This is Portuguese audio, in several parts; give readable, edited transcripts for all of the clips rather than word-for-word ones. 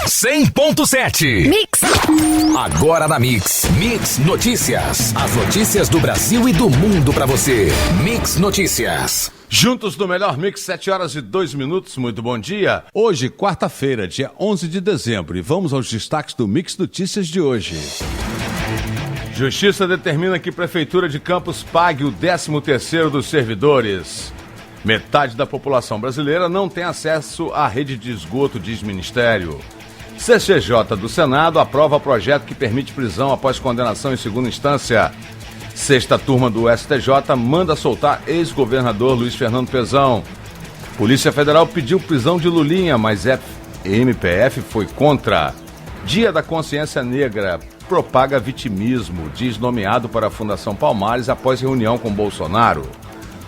100.7 Mix. Agora na Mix. Mix Notícias. As notícias do Brasil e do mundo pra você. Mix Notícias. Juntos no melhor Mix, 7h02. Muito bom dia. Hoje, quarta-feira, dia 11 de dezembro. E vamos aos destaques do Mix Notícias de hoje. Justiça determina que Prefeitura de Campos pague o 13º dos servidores. Metade da população brasileira não tem acesso à rede de esgoto, diz Ministério. CCJ do Senado aprova projeto que permite prisão após condenação em segunda instância. Sexta turma do STJ manda soltar ex-governador Luiz Fernando Pezão. Polícia Federal pediu prisão de Lulinha, mas MPF foi contra. Dia da Consciência Negra propaga vitimismo, diz nomeado para a Fundação Palmares após reunião com Bolsonaro.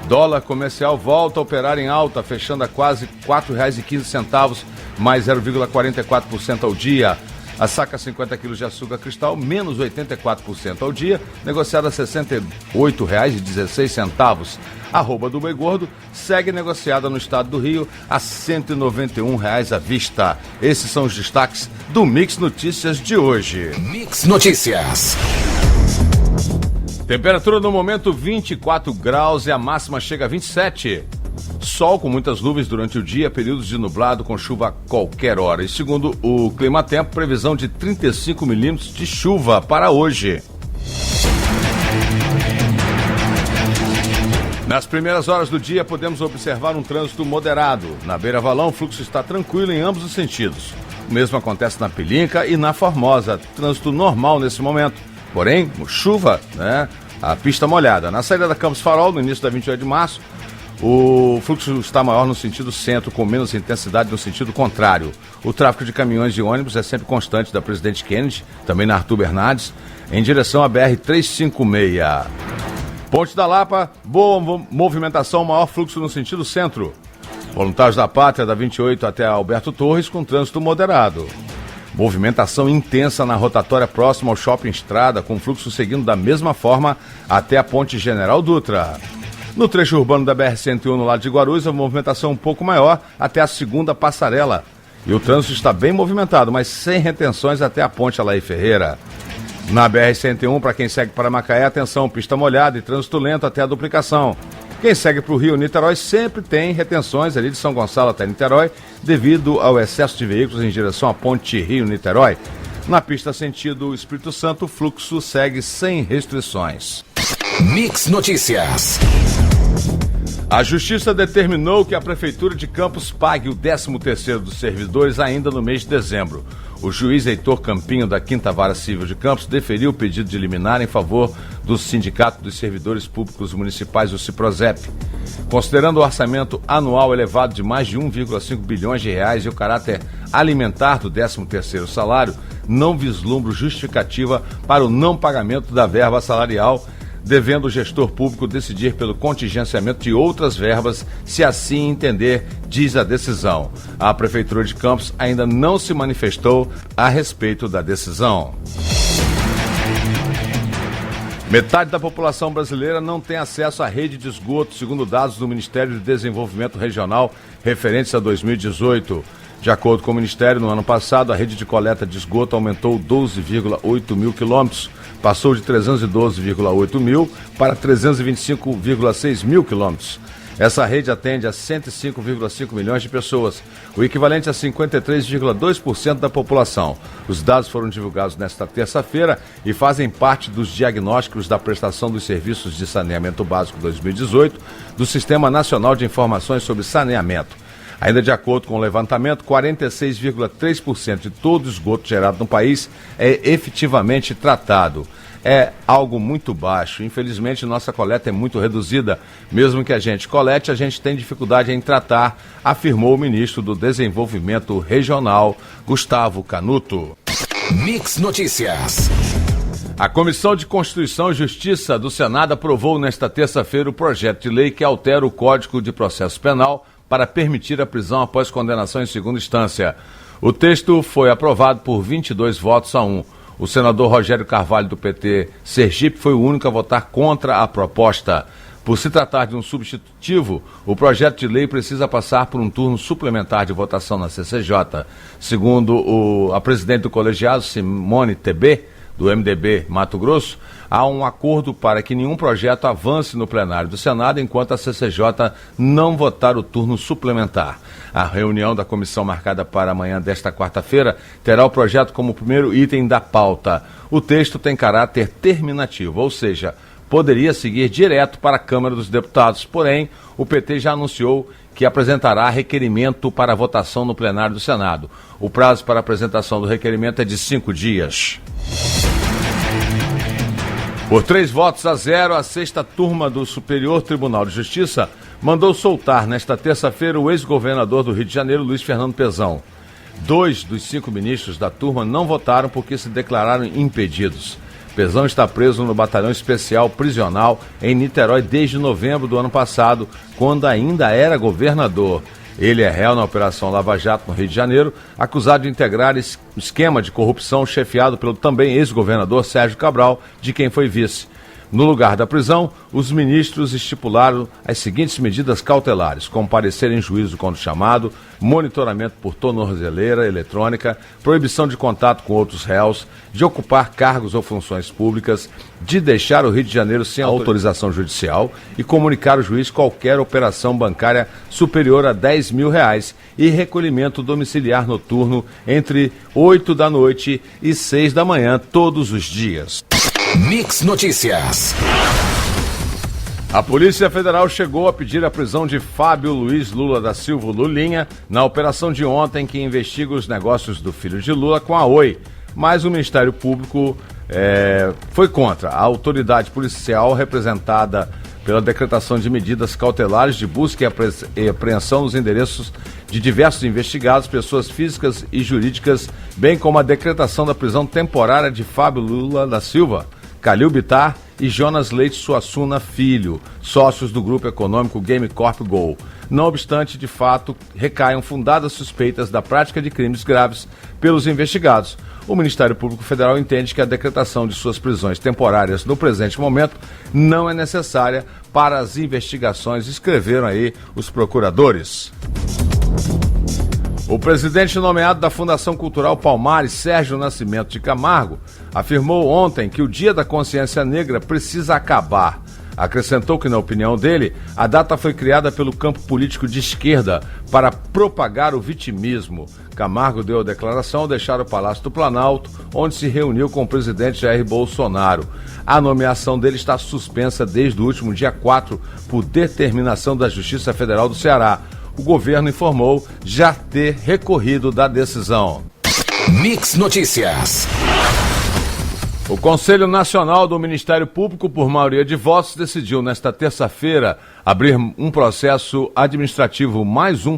Dólar comercial volta a operar em alta, fechando a quase R$ 4,15, mais 0,44% ao dia. A saca 50 quilos de açúcar cristal, menos 84% ao dia, negociada a R$ 68,16. A arroba do boi gordo segue negociada no estado do Rio a R$ 191 à vista. Esses são os destaques do Mix Notícias de hoje. Mix Notícias. Temperatura no momento 24 graus e a máxima chega a 27. Sol com muitas nuvens durante o dia, períodos de nublado com chuva a qualquer hora. E segundo o Climatempo, previsão de 35 milímetros de chuva para hoje. Nas primeiras horas do dia, podemos observar um trânsito moderado. Na Beira-Valão, o fluxo está tranquilo em ambos os sentidos. O mesmo acontece na Pilinca e na Formosa. Trânsito normal nesse momento. Porém, chuva, né? A pista molhada. Na saída da Campos Farol, no início da 28 de março, o fluxo está maior no sentido centro, com menos intensidade no sentido contrário. O tráfego de caminhões e ônibus é sempre constante da Presidente Kennedy, também na Arthur Bernardes, em direção à BR-356. Ponte da Lapa, boa movimentação, maior fluxo no sentido centro. Voluntários da Pátria, da 28 até Alberto Torres, com trânsito moderado. Movimentação intensa na rotatória próxima ao Shopping Estrada, com fluxo seguindo da mesma forma até a Ponte General Dutra. No trecho urbano da BR-101, no lado de Guarulhos, a movimentação um pouco maior até a segunda passarela. E o trânsito está bem movimentado, mas sem retenções até a Ponte Alaí Ferreira. Na BR-101, para quem segue para Macaé, atenção, pista molhada e trânsito lento até a duplicação. Quem segue para o Rio, Niterói, sempre tem retenções ali de São Gonçalo até Niterói, devido ao excesso de veículos em direção à Ponte Rio-Niterói. Na pista sentido Espírito Santo, o fluxo segue sem restrições. Mix Notícias. A Justiça determinou que a Prefeitura de Campos pague o 13º dos servidores ainda no mês de dezembro. O juiz Heitor Campinho, da 5ª Vara Civil de Campos, deferiu o pedido de liminar em favor do Sindicato dos Servidores Públicos Municipais, o Ciprozep. Considerando o orçamento anual elevado de mais de 1,5 bilhões de reais e o caráter alimentar do 13º salário, não vislumbra justificativa para o não pagamento da verba salarial, devendo o gestor público decidir pelo contingenciamento de outras verbas, se assim entender, diz a decisão. A Prefeitura de Campos ainda não se manifestou a respeito da decisão. Metade da população brasileira não tem acesso à rede de esgoto, segundo dados do Ministério do Desenvolvimento Regional referentes a 2018. De acordo com o Ministério, no ano passado, a rede de coleta de esgoto aumentou 12,8 mil quilômetros, passou de 312,8 mil para 325,6 mil quilômetros. Essa rede atende a 105,5 milhões de pessoas, o equivalente a 53,2% da população. Os dados foram divulgados nesta terça-feira e fazem parte dos diagnósticos da prestação dos serviços de saneamento básico 2018 do Sistema Nacional de Informações sobre Saneamento. Ainda de acordo com o levantamento, 46,3% de todo o esgoto gerado no país é efetivamente tratado. É algo muito baixo. Infelizmente, nossa coleta é muito reduzida. Mesmo que a gente colete, a gente tem dificuldade em tratar, afirmou o ministro do Desenvolvimento Regional, Gustavo Canuto. Mix Notícias. A Comissão de Constituição e Justiça do Senado aprovou nesta terça-feira o projeto de lei que altera o Código de Processo Penal para permitir a prisão após condenação em segunda instância. O texto foi aprovado por 22 votos a 1. O senador Rogério Carvalho, do PT Sergipe, foi o único a votar contra a proposta. Por se tratar de um substitutivo, o projeto de lei precisa passar por um turno suplementar de votação na CCJ. Segundo a presidente do colegiado, Simone Tebet, do MDB Mato Grosso, há um acordo para que nenhum projeto avance no plenário do Senado enquanto a CCJ não votar o turno suplementar. A reunião da comissão marcada para amanhã desta quarta-feira terá o projeto como primeiro item da pauta. O texto tem caráter terminativo, ou seja, poderia seguir direto para a Câmara dos Deputados, porém, o PT já anunciou que apresentará requerimento para votação no plenário do Senado. O prazo para apresentação do requerimento é de 5 dias. Por 3-0, a 6ª turma do Superior Tribunal de Justiça mandou soltar nesta terça-feira o ex-governador do Rio de Janeiro, Luiz Fernando Pezão. 2 dos 5 ministros da turma não votaram porque se declararam impedidos. Pezão está preso no Batalhão Especial Prisional em Niterói desde novembro do ano passado, quando ainda era governador. Ele é réu na Operação Lava Jato no Rio de Janeiro, acusado de integrar esquema de corrupção chefiado pelo também ex-governador Sérgio Cabral, de quem foi vice. No lugar da prisão, os ministros estipularam as seguintes medidas cautelares: comparecer em juízo quando chamado, monitoramento por tornozeleira eletrônica, proibição de contato com outros réus, de ocupar cargos ou funções públicas, de deixar o Rio de Janeiro sem autorização judicial e comunicar ao juiz qualquer operação bancária superior a R$10 mil e recolhimento domiciliar noturno entre 8 da noite e 6 da manhã todos os dias. Mix Notícias. A Polícia Federal chegou a pedir a prisão de Fábio Luiz Lula da Silva Lulinha na operação de ontem que investiga os negócios do filho de Lula com a Oi, mas o Ministério Público foi contra. A autoridade policial, representada pela decretação de medidas cautelares de busca e apreensão nos endereços de diversos investigados, pessoas físicas e jurídicas, bem como a decretação da prisão temporária de Fábio Lula da Silva, Calil Bittar e Jonas Leite Suassuna Filho, sócios do grupo econômico Game Corp Go. Não obstante, de fato, recaiam fundadas suspeitas da prática de crimes graves pelos investigados. O Ministério Público Federal entende que a decretação de suas prisões temporárias no presente momento não é necessária para as investigações, escreveram aí os procuradores. O presidente nomeado da Fundação Cultural Palmares, Sérgio Nascimento de Camargo, afirmou ontem que o Dia da Consciência Negra precisa acabar. Acrescentou que, na opinião dele, a data foi criada pelo campo político de esquerda para propagar o vitimismo. Camargo deu a declaração ao deixar o Palácio do Planalto, onde se reuniu com o presidente Jair Bolsonaro. A nomeação dele está suspensa desde o último dia 4 por determinação da Justiça Federal do Ceará. O governo informou já ter recorrido da decisão. Mix Notícias. O Conselho Nacional do Ministério Público, por maioria de votos, decidiu nesta terça-feira abrir mais um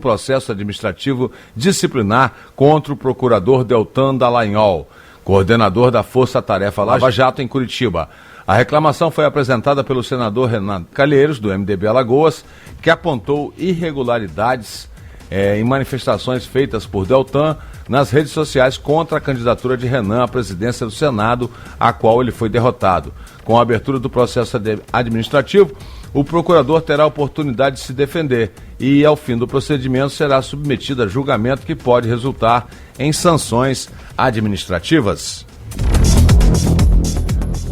processo administrativo disciplinar contra o procurador Deltan Dallagnol, coordenador da Força Tarefa Lava Jato em Curitiba. A reclamação foi apresentada pelo senador Renan Calheiros, do MDB Alagoas, que apontou irregularidades em manifestações feitas por Deltan nas redes sociais contra a candidatura de Renan à presidência do Senado, a qual ele foi derrotado. Com a abertura do processo administrativo, o procurador terá a oportunidade de se defender e, ao fim do procedimento, será submetido a julgamento que pode resultar em sanções administrativas.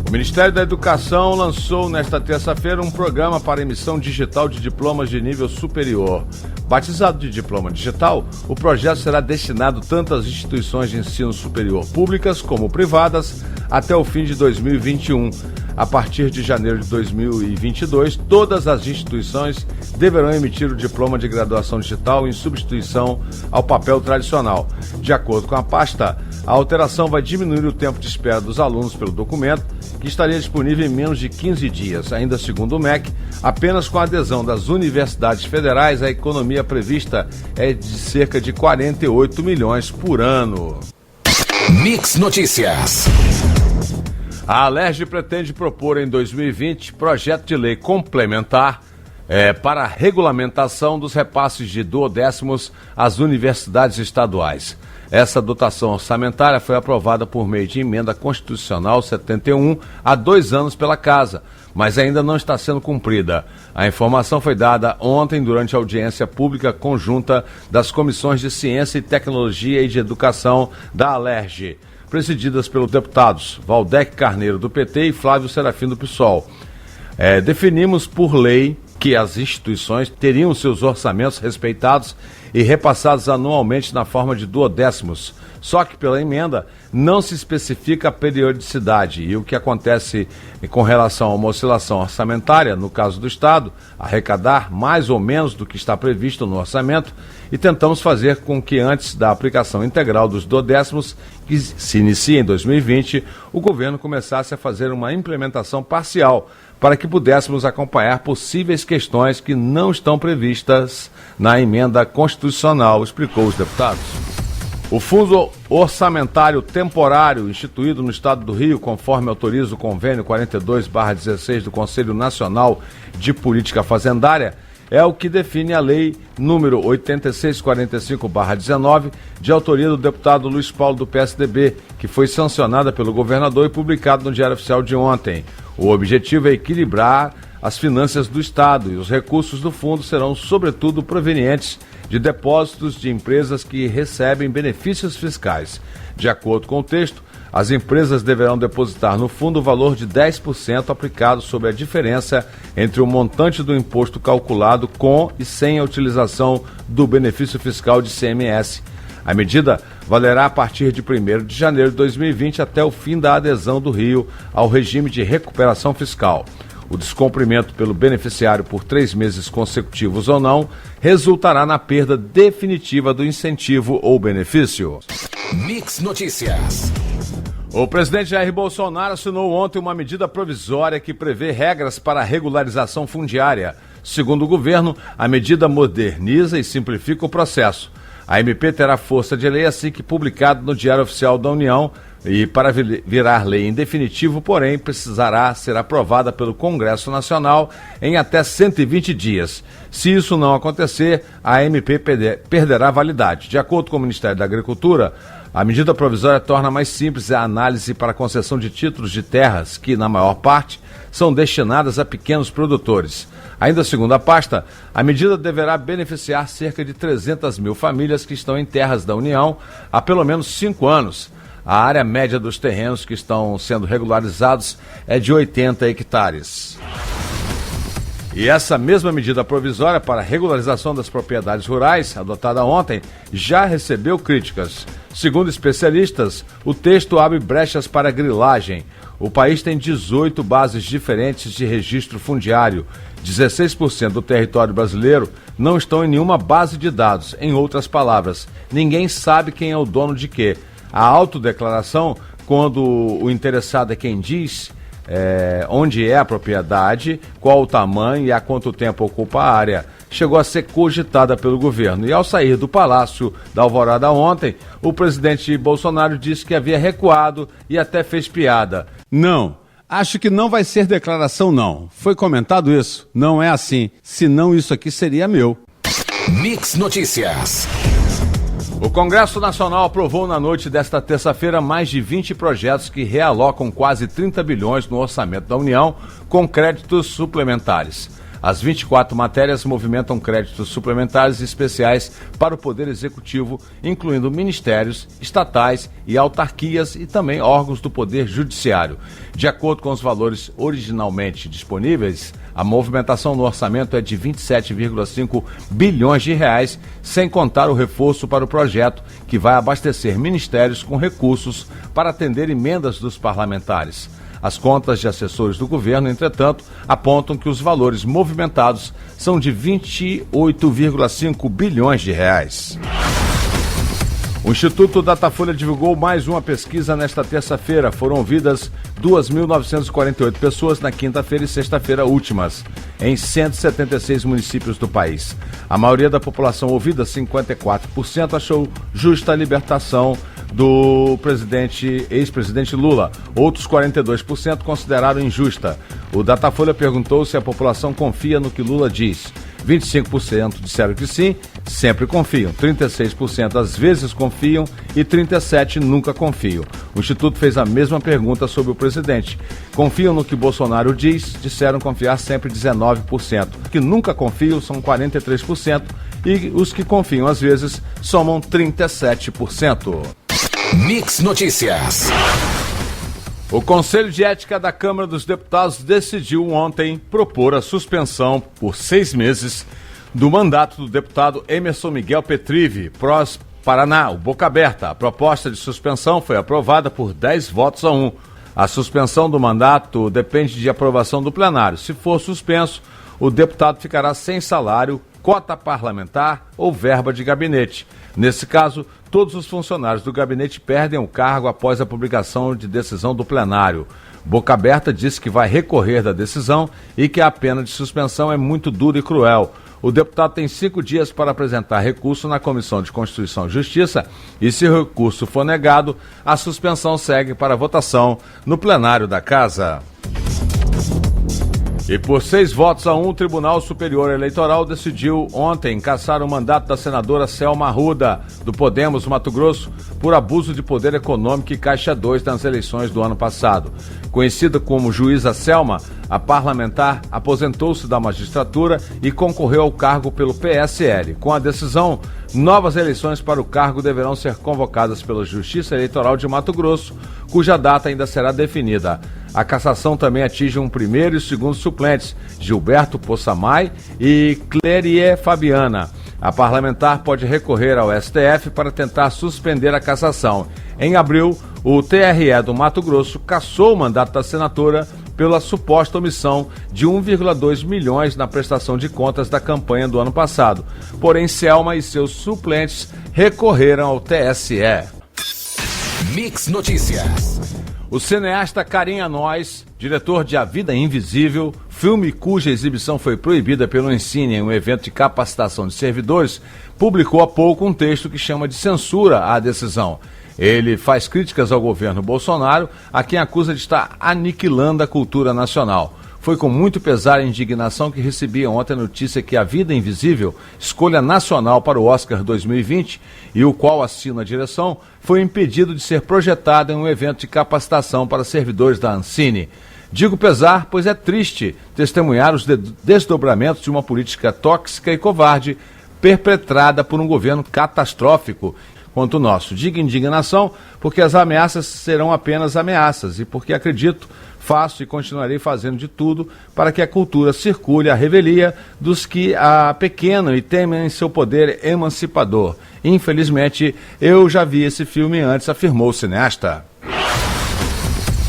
O Ministério da Educação lançou nesta terça-feira um programa para emissão digital de diplomas de nível superior. Batizado de Diploma Digital, o projeto será destinado tanto às instituições de ensino superior públicas como privadas até o fim de 2021. A partir de janeiro de 2022, todas as instituições deverão emitir o diploma de graduação digital em substituição ao papel tradicional. De acordo com a pasta, a alteração vai diminuir o tempo de espera dos alunos pelo documento, que estaria disponível em menos de 15 dias. Ainda segundo o MEC, apenas com a adesão das universidades federais, a economia prevista é de cerca de 48 milhões por ano. Mix Notícias. A Alerj pretende propor em 2020 projeto de lei complementar para a regulamentação dos repasses de duodécimos às universidades estaduais. Essa dotação orçamentária foi aprovada por meio de emenda constitucional 71 há 2 anos pela Casa. mas ainda não está sendo cumprida. A informação foi dada ontem durante a audiência pública conjunta das Comissões de Ciência e Tecnologia e de Educação da Alerj, presididas pelos deputados Valdec Carneiro, do PT, e Flávio Serafim, do PSOL. Definimos por lei que as instituições teriam seus orçamentos respeitados e repassados anualmente na forma de duodécimos. Só que pela emenda não se especifica a periodicidade e o que acontece com relação a uma oscilação orçamentária, no caso do Estado, arrecadar mais ou menos do que está previsto no orçamento, e tentamos fazer com que antes da aplicação integral dos duodécimos, que se inicia em 2020, o governo começasse a fazer uma implementação parcial para que pudéssemos acompanhar possíveis questões que não estão previstas na emenda constitucional, explicou os deputados. O Fundo Orçamentário Temporário, instituído no Estado do Rio, conforme autoriza o convênio 42/16 do Conselho Nacional de Política Fazendária, é o que define a lei número 8645/19, de autoria do deputado Luiz Paulo, do PSDB, que foi sancionada pelo governador e publicado no Diário Oficial de ontem. O objetivo é equilibrar as finanças do Estado e os recursos do fundo serão, sobretudo, provenientes de depósitos de empresas que recebem benefícios fiscais. De acordo com o texto, as empresas deverão depositar no fundo o valor de 10% aplicado sobre a diferença entre o montante do imposto calculado com e sem a utilização do benefício fiscal de ICMS. A medida valerá a partir de 1º de janeiro de 2020 até o fim da adesão do Rio ao regime de recuperação fiscal. O descumprimento pelo beneficiário por 3 meses consecutivos ou não resultará na perda definitiva do incentivo ou benefício. Mix Notícias. O presidente Jair Bolsonaro assinou ontem uma medida provisória que prevê regras para a regularização fundiária. Segundo o governo, a medida moderniza e simplifica o processo. A MP terá força de lei assim que publicado no Diário Oficial da União e, para virar lei em definitivo, porém, precisará ser aprovada pelo Congresso Nacional em até 120 dias. Se isso não acontecer, a MP perderá validade. De acordo com o Ministério da Agricultura, a medida provisória torna mais simples a análise para a concessão de títulos de terras que, na maior parte, são destinadas a pequenos produtores. Ainda segundo a pasta, a medida deverá beneficiar cerca de 300 mil famílias que estão em terras da União há pelo menos 5 anos. A área média dos terrenos que estão sendo regularizados é de 80 hectares. E essa mesma medida provisória para a regularização das propriedades rurais, adotada ontem, já recebeu críticas. Segundo especialistas, o texto abre brechas para grilagem. O país tem 18 bases diferentes de registro fundiário. 16% do território brasileiro não estão em nenhuma base de dados. Em outras palavras, ninguém sabe quem é o dono de quê. A autodeclaração, quando o interessado é quem diz onde é a propriedade, qual o tamanho e há quanto tempo ocupa a área, chegou a ser cogitada pelo governo. E ao sair do Palácio da Alvorada ontem, o presidente Bolsonaro disse que havia recuado e até fez piada. Não, acho que não vai ser declaração não. Foi comentado isso? Não é assim. Senão isso aqui seria meu. Mix Notícias. O Congresso Nacional aprovou na noite desta terça-feira mais de 20 projetos que realocam quase 30 bilhões no orçamento da União com créditos suplementares. As 24 matérias movimentam créditos suplementares especiais para o Poder Executivo, incluindo ministérios, estatais e autarquias e também órgãos do Poder Judiciário. De acordo com os valores originalmente disponíveis, a movimentação no orçamento é de 27,5 bilhões de reais, sem contar o reforço para o projeto, que vai abastecer ministérios com recursos para atender emendas dos parlamentares. As contas de assessores do governo, entretanto, apontam que os valores movimentados são de 28,5 bilhões de reais. O Instituto Datafolha divulgou mais uma pesquisa nesta terça-feira. Foram ouvidas 2.948 pessoas na quinta-feira e sexta-feira últimas, em 176 municípios do país. A maioria da população ouvida, 54%, achou justa a libertação do ex-presidente Lula. Outros 42% consideraram injusta. O Datafolha perguntou se a população confia no que Lula diz. 25% disseram que sim, sempre confiam. 36% às vezes confiam e 37% nunca confiam. O Instituto fez a mesma pergunta sobre o presidente. Confiam no que Bolsonaro diz? Disseram confiar sempre 19%. Que nunca confiam são 43% e os que confiam às vezes somam 37%. Mix Notícias. O Conselho de Ética da Câmara dos Deputados decidiu ontem propor a suspensão por 6 meses do mandato do deputado Emerson Miguel Petrive, PROS Paraná, o Boca Aberta. A proposta de suspensão foi aprovada por 10 votos a 1. A suspensão do mandato depende de aprovação do plenário. Se for suspenso, o deputado ficará sem salário, cota parlamentar ou verba de gabinete. Nesse caso, todos os funcionários do gabinete perdem o cargo após a publicação de decisão do plenário. Boca Aberta disse que vai recorrer da decisão e que a pena de suspensão é muito dura e cruel. O deputado tem 5 dias para apresentar recurso na Comissão de Constituição e Justiça e, se o recurso for negado, a suspensão segue para votação no plenário da Casa. E por 6 votos a 1, o Tribunal Superior Eleitoral decidiu ontem cassar o mandato da senadora Selma Arruda, do Podemos Mato Grosso, por abuso de poder econômico e Caixa 2 nas eleições do ano passado. Conhecida como juíza Selma, a parlamentar aposentou-se da magistratura e concorreu ao cargo pelo PSL. Com a decisão, novas eleições para o cargo deverão ser convocadas pela Justiça Eleitoral de Mato Grosso, cuja data ainda será definida. A cassação também atinge um primeiro e segundo suplentes, Gilberto Possamay e Clérie Fabiana. A parlamentar pode recorrer ao STF para tentar suspender a cassação. Em abril, o TRE do Mato Grosso cassou o mandato da senadora pela suposta omissão de 1,2 milhões na prestação de contas da campanha do ano passado. Porém, Selma e seus suplentes recorreram ao TSE. Mix Notícias. O cineasta Karim Anois, diretor de A Vida Invisível, filme cuja exibição foi proibida pelo Ancine em um evento de capacitação de servidores, publicou há pouco um texto que chama de censura à decisão. Ele faz críticas ao governo Bolsonaro, a quem acusa de estar aniquilando a cultura nacional. Foi com muito pesar e indignação que recebi ontem a notícia que A Vida Invisível, escolha nacional para o Oscar 2020, e o qual assina a direção, foi impedido de ser projetado em um evento de capacitação para servidores da Ancine. Digo pesar, pois é triste testemunhar os desdobramentos de uma política tóxica e covarde perpetrada por um governo catastrófico quanto o nosso. Digo indignação porque as ameaças serão apenas ameaças e porque acredito, faço e continuarei fazendo de tudo para que a cultura circule à revelia dos que a pequenam e temem seu poder emancipador. Infelizmente, eu já vi esse filme antes, afirmou o cineasta.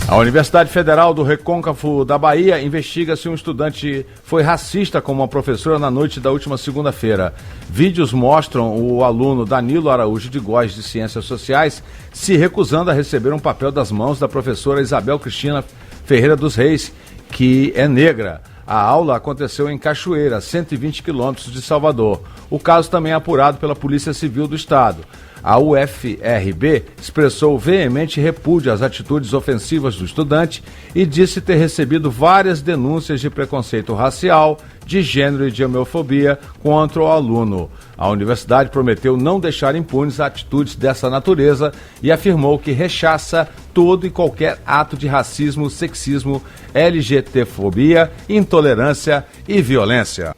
A Universidade Federal do Recôncavo da Bahia investiga se um estudante foi racista com uma professora na noite da última segunda-feira. Vídeos mostram o aluno Danilo Araújo de Góes, de Ciências Sociais, se recusando a receber um papel das mãos da professora Isabel Cristina Ferreira dos Reis, que é negra. A aula aconteceu em Cachoeira, 120 quilômetros de Salvador. O caso também é apurado pela Polícia Civil do Estado. A UFRB expressou veemente repúdio às atitudes ofensivas do estudante e disse ter recebido várias denúncias de preconceito racial, de gênero e de homofobia contra o aluno. A universidade prometeu não deixar impunes atitudes dessa natureza e afirmou que rechaça todo e qualquer ato de racismo, sexismo, LGBTfobia, intolerância e violência.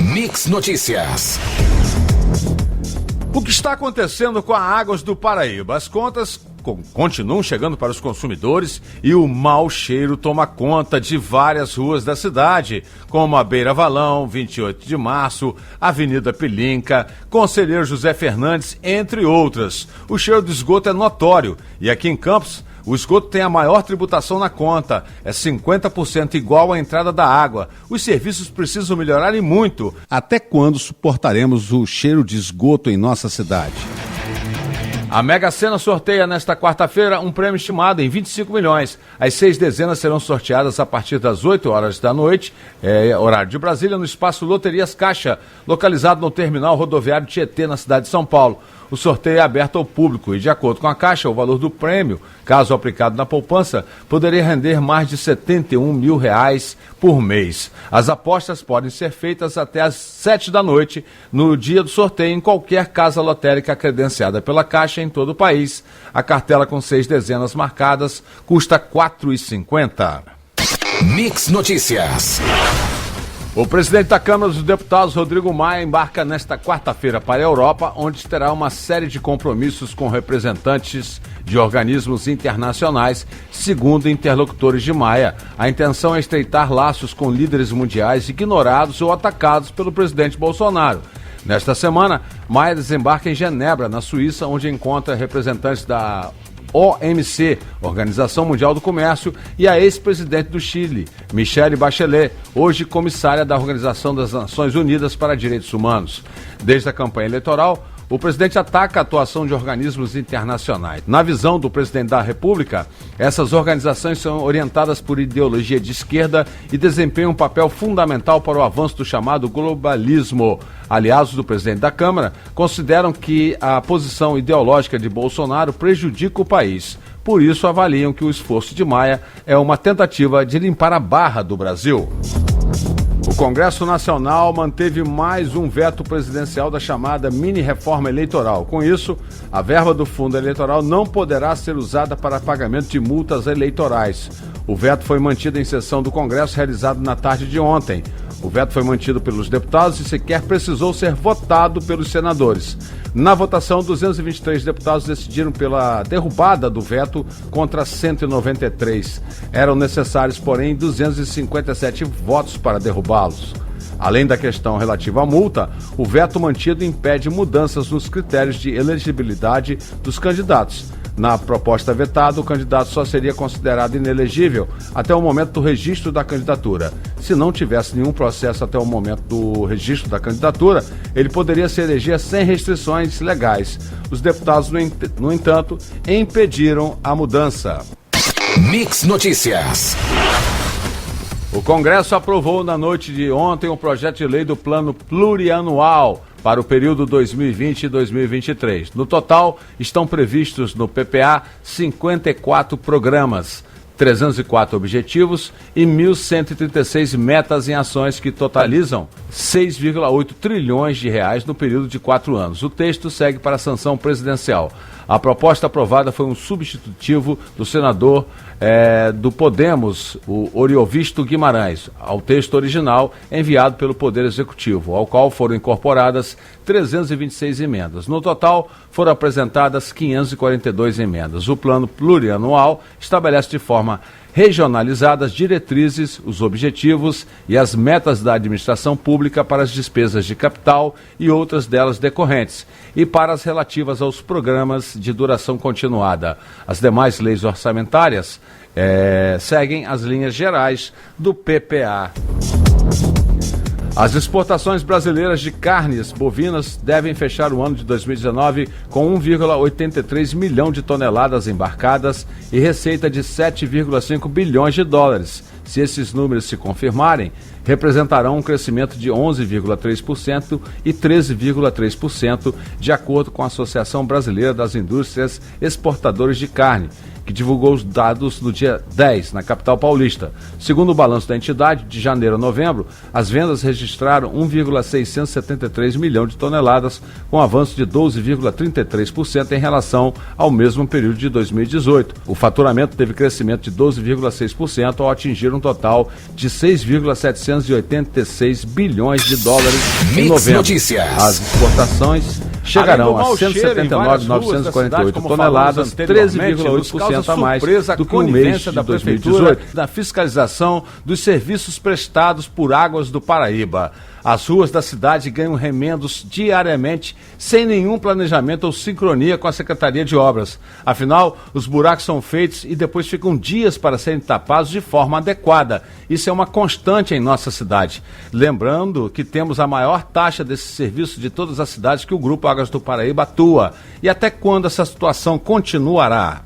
Mix Notícias. O que está acontecendo com a Águas do Paraíba? As contas continuam chegando para os consumidores e o mau cheiro toma conta de várias ruas da cidade, como a Beira Valão, 28 de Março, Avenida Pilinca, Conselheiro José Fernandes, entre outras. O cheiro do esgoto é notório e aqui em Campos, o esgoto tem a maior tributação na conta, é 50% igual à entrada da água. Os serviços precisam melhorar e muito. Até quando suportaremos o cheiro de esgoto em nossa cidade? A Mega Sena sorteia nesta quarta-feira um prêmio estimado em 25 milhões. As 6 dezenas serão sorteadas a partir das 8 horas da noite, horário de Brasília, no espaço Loterias Caixa, localizado no terminal rodoviário Tietê, na cidade de São Paulo. o sorteio é aberto ao público e, de acordo com a Caixa, o valor do prêmio, caso aplicado na poupança, poderia render mais de R$71 mil por mês. As apostas podem ser feitas até às 7 da noite, no dia do sorteio, em qualquer casa lotérica credenciada pela Caixa em todo o país. A cartela com 6 dezenas marcadas custa R$ 4,50. Mix Notícias. O presidente da Câmara dos Deputados, Rodrigo Maia, embarca nesta quarta-feira para a Europa, onde terá uma série de compromissos com representantes de organismos internacionais. Segundo interlocutores de Maia, a intenção é estreitar laços com líderes mundiais ignorados ou atacados pelo presidente Bolsonaro. Nesta semana, Maia desembarca em Genebra, na Suíça, onde encontra representantes da OMC, Organização Mundial do Comércio, e a ex-presidente do Chile, Michelle Bachelet, hoje comissária da Organização das Nações Unidas para Direitos Humanos. Desde a campanha eleitoral, o presidente ataca a atuação de organismos internacionais. Na visão do presidente da República, essas organizações são orientadas por ideologia de esquerda e desempenham um papel fundamental para o avanço do chamado globalismo. Aliados do presidente da Câmara consideram que a posição ideológica de Bolsonaro prejudica o país. Por isso, avaliam que o esforço de Maia é uma tentativa de limpar a barra do Brasil. O Congresso Nacional manteve mais um veto presidencial da chamada mini-reforma eleitoral. Com isso, a verba do fundo eleitoral não poderá ser usada para pagamento de multas eleitorais. O veto foi mantido em sessão do Congresso realizada na tarde de ontem. O veto foi mantido pelos deputados e sequer precisou ser votado pelos senadores. Na votação, 223 deputados decidiram pela derrubada do veto contra 193. Eram necessários, porém, 257 votos para derrubá-los. Além da questão relativa à multa, o veto mantido impede mudanças nos critérios de elegibilidade dos candidatos. Na proposta vetada, o candidato só seria considerado inelegível até o momento do registro da candidatura. Se não tivesse nenhum processo até o momento do registro da candidatura, ele poderia se eleger sem restrições legais. Os deputados, no entanto, impediram a mudança. Mix Notícias. O Congresso aprovou na noite de ontem o projeto de lei do Plano Plurianual para o período 2020 e 2023. No total, estão previstos no PPA 54 programas, 304 objetivos e 1.136 metas em ações que totalizam 6,8 trilhões de reais no período de 4 anos. O texto segue para a sanção presidencial. A proposta aprovada foi um substitutivo do senador do Podemos, o Oriovisto Guimarães, ao texto original enviado pelo Poder Executivo, ao qual foram incorporadas 326 emendas. No total, foram apresentadas 542 emendas. O plano plurianual estabelece de forma regionalizada as diretrizes, os objetivos e as metas da administração pública para as despesas de capital e outras delas decorrentes, e para as relativas aos programas de duração continuada. As demais leis orçamentárias seguem as linhas gerais do PPA. As exportações brasileiras de carnes bovinas devem fechar o ano de 2019 com 1,83 milhão de toneladas embarcadas e receita de 7,5 bilhões de dólares. Se esses números se confirmarem, representarão um crescimento de 11,3% e 13,3%, de acordo com a Associação Brasileira das Indústrias Exportadoras de Carne, que divulgou os dados no dia 10, na capital paulista. Segundo o balanço da entidade, de janeiro a novembro, as vendas registraram 1,673 milhão de toneladas, com avanço de 12,33% em relação ao mesmo período de 2018. O faturamento teve crescimento de 12,6% ao atingir um total de 6,786 bilhões de dólares em novembro. Notícias. As exportações chegarão a 179.948 toneladas, 13,8% a mais do que o mês de 2018, na fiscalização dos serviços prestados por Águas do Paraíba. As ruas da cidade ganham remendos diariamente, sem nenhum planejamento ou sincronia com a Secretaria de Obras. Afinal, os buracos são feitos e depois ficam dias para serem tapados de forma adequada. Isso é uma constante em nossa cidade. Lembrando que temos a maior taxa desse serviço de todas as cidades que o Grupo Águas do Paraíba atua. E até quando essa situação continuará?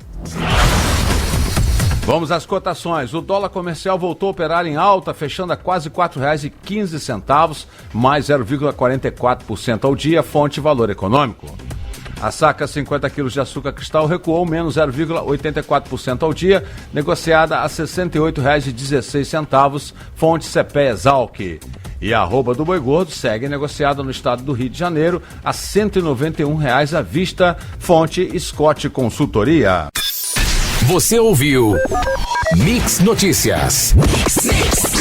Vamos às cotações. O dólar comercial voltou a operar em alta, fechando a quase R$ 4,15, mais 0,44% ao dia, fonte Valor Econômico. A saca 50 quilos de açúcar cristal recuou menos 0,84% ao dia, negociada a R$ 68,16, fonte CPE Exalc. E a arroba do boi gordo segue negociada no estado do Rio de Janeiro a R$ 191,00 à vista, fonte Scott Consultoria. Você ouviu Mix Notícias. Mix.